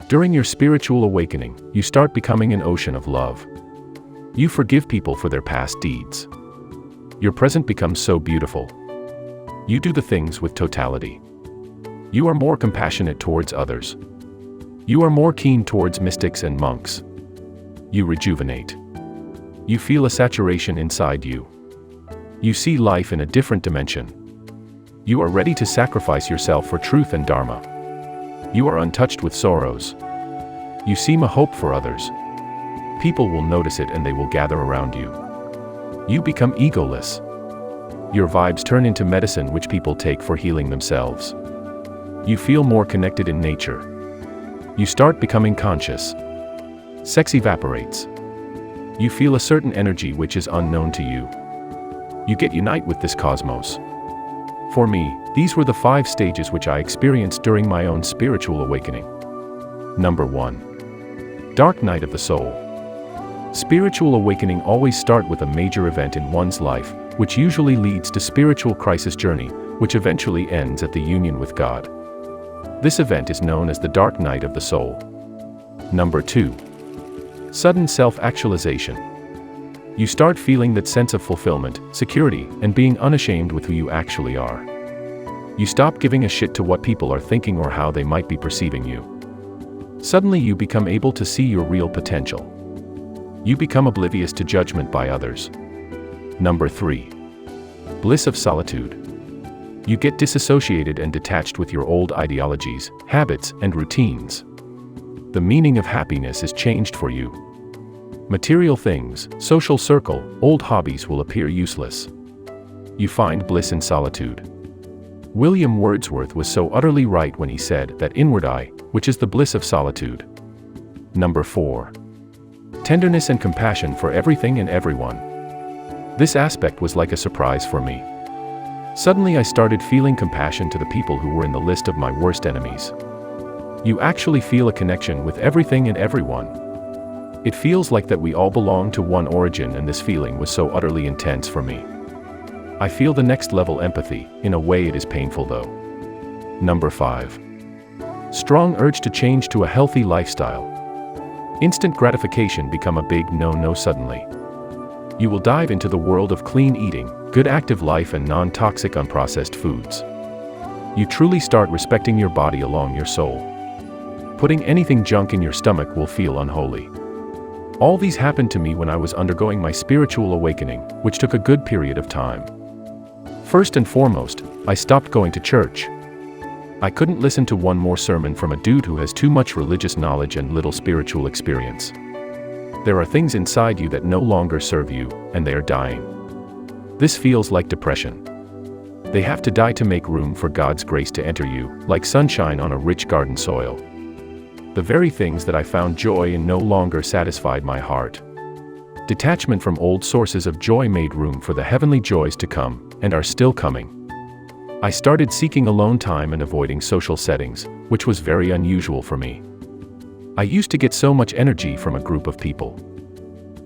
During your spiritual awakening, you start becoming an ocean of love. You forgive people for their past deeds. Your present becomes so beautiful. You do the things with totality. You are more compassionate towards others. You are more keen towards mystics and monks. You rejuvenate. You feel a saturation inside you. You see life in a different dimension. You are ready to sacrifice yourself for truth and dharma. You are untouched with sorrows. You seem a hope for others. People will notice it and they will gather around you. You become egoless. Your vibes turn into medicine which people take for healing themselves. You feel more connected in nature. You start becoming conscious. Sex evaporates. You feel a certain energy which is unknown to you. You get unite with this cosmos. For me, these were the 5 stages which I experienced during my own spiritual awakening. Number 1. Dark night of the soul. Spiritual awakening always start with a major event in one's life, which usually leads to spiritual crisis journey, which eventually ends at the union with God. This event is known as the dark night of the soul. Number 2. Sudden self-actualization. You start feeling that sense of fulfillment, security, and being unashamed with who you actually are. You stop giving a shit to what people are thinking or how they might be perceiving you. Suddenly you become able to see your real potential. You become oblivious to judgment by others. Number 3. Bliss of solitude. You get disassociated and detached with your old ideologies, habits, and routines. The meaning of happiness is changed for you. Material things, social circle, old hobbies will appear useless. You find bliss in solitude. William Wordsworth was so utterly right when he said that inward eye, which is the bliss of solitude. Number 4. Tenderness and compassion for everything and everyone. This aspect was like a surprise for me. Suddenly I started feeling compassion to the people who were in the list of my worst enemies. You actually feel a connection with everything and everyone. It feels like that we all belong to one origin, and this feeling was so utterly intense for me. I feel the next level empathy. In a way it is painful though. Number 5. Strong urge to change to a healthy lifestyle. Instant gratification become a big no-no suddenly. You will dive into the world of clean eating, good active life and non-toxic unprocessed foods. You truly start respecting your body along your soul. Putting anything junk in your stomach will feel unholy. All these happened to me when I was undergoing my spiritual awakening, which took a good period of time. First and foremost, I stopped going to church. I couldn't listen to one more sermon from a dude who has too much religious knowledge and little spiritual experience. There are things inside you that no longer serve you, and they are dying. This feels like depression. They have to die to make room for God's grace to enter you, like sunshine on a rich garden soil. The very things that I found joy in no longer satisfied my heart. Detachment from old sources of joy made room for the heavenly joys to come, and are still coming. I started seeking alone time and avoiding social settings, which was very unusual for me. I used to get so much energy from a group of people.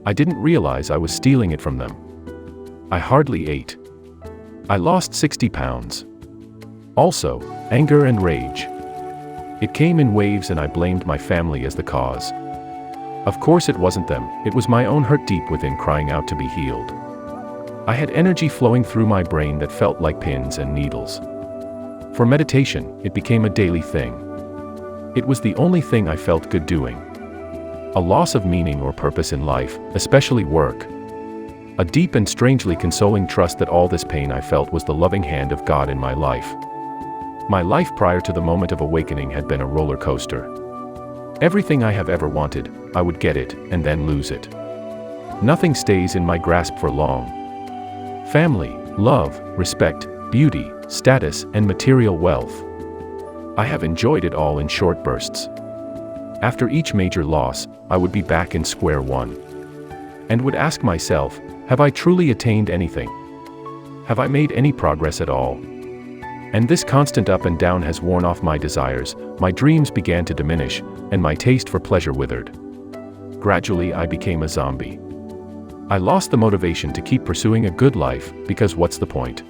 I didn't realize I was stealing it from them. I hardly ate. I lost 60 pounds. Also, anger and rage. It came in waves and I blamed my family as the cause. Of course it wasn't them, it was my own hurt deep within crying out to be healed. I had energy flowing through my brain that felt like pins and needles. For meditation, it became a daily thing. It was the only thing I felt good doing. A loss of meaning or purpose in life, especially work. A deep and strangely consoling trust that all this pain I felt was the loving hand of God in my life. My life prior to the moment of awakening had been a roller coaster. Everything I have ever wanted, I would get it, and then lose it. Nothing stays in my grasp for long. Family, love, respect, beauty, status, and material wealth. I have enjoyed it all in short bursts. After each major loss, I would be back in square one. And would ask myself, have I truly attained anything? Have I made any progress at all? And this constant up and down has worn off my desires, my dreams began to diminish, and my taste for pleasure withered. Gradually I became a zombie. I lost the motivation to keep pursuing a good life, because what's the point?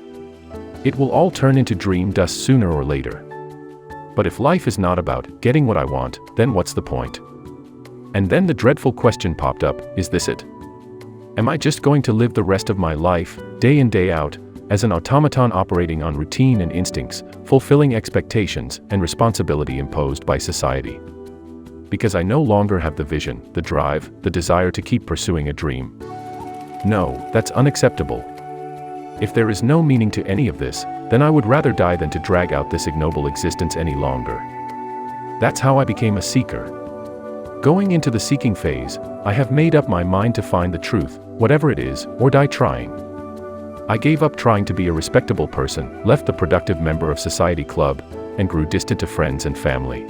It will all turn into dream dust sooner or later. But if life is not about getting what I want, then what's the point? And then the dreadful question popped up, is this it? Am I just going to live the rest of my life, day in day out, as an automaton operating on routine and instincts, fulfilling expectations and responsibility imposed by society? Because I no longer have the vision, the drive, the desire to keep pursuing a dream. No, that's unacceptable. If there is no meaning to any of this, then I would rather die than to drag out this ignoble existence any longer. That's how I became a seeker. Going into the seeking phase, I have made up my mind to find the truth, whatever it is, or die trying. I gave up trying to be a respectable person, left the productive member of society club, and grew distant to friends and family.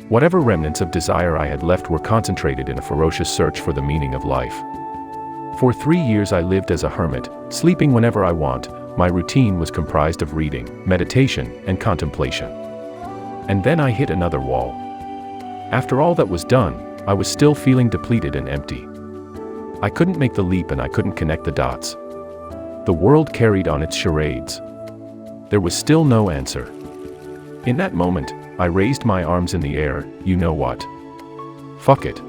Whatever remnants of desire I had left were concentrated in a ferocious search for the meaning of life. For 3 years I lived as a hermit, sleeping whenever I want. My routine was comprised of reading, meditation, and contemplation. And then I hit another wall. After all that was done, I was still feeling depleted and empty. I couldn't make the leap and I couldn't connect the dots. The world carried on its charades. There was still no answer. In that moment, I raised my arms in the air. You know what? Fuck it.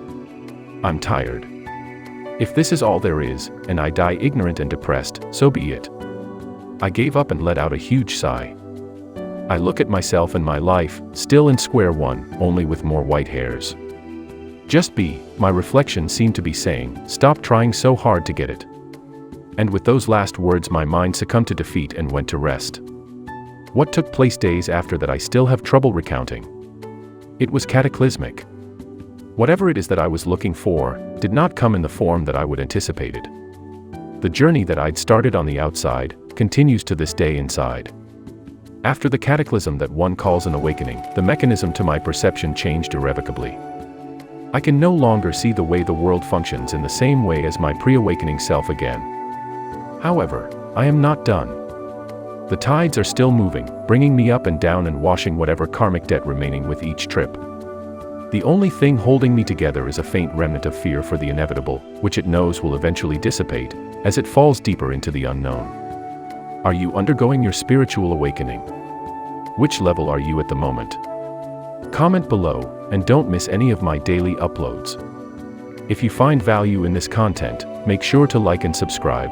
I'm tired. If this is all there is, and I die ignorant and depressed, so be it. I gave up and let out a huge sigh. I look at myself and my life, still in square one, only with more white hairs. Just be, my reflection seemed to be saying, stop trying so hard to get it. And with those last words my mind succumbed to defeat and went to rest. What took place days after that I still have trouble recounting. It was cataclysmic. Whatever it is that I was looking for, did not come in the form that I would anticipated. The journey that I'd started on the outside, continues to this day inside. After the cataclysm that one calls an awakening, the mechanism to my perception changed irrevocably. I can no longer see the way the world functions in the same way as my pre-awakening self again. However, I am not done. The tides are still moving, bringing me up and down and washing whatever karmic debt remaining with each trip. The only thing holding me together is a faint remnant of fear for the inevitable, which it knows will eventually dissipate, as it falls deeper into the unknown. Are you undergoing your spiritual awakening? Which level are you at the moment? Comment below, and don't miss any of my daily uploads. If you find value in this content, make sure to like and subscribe.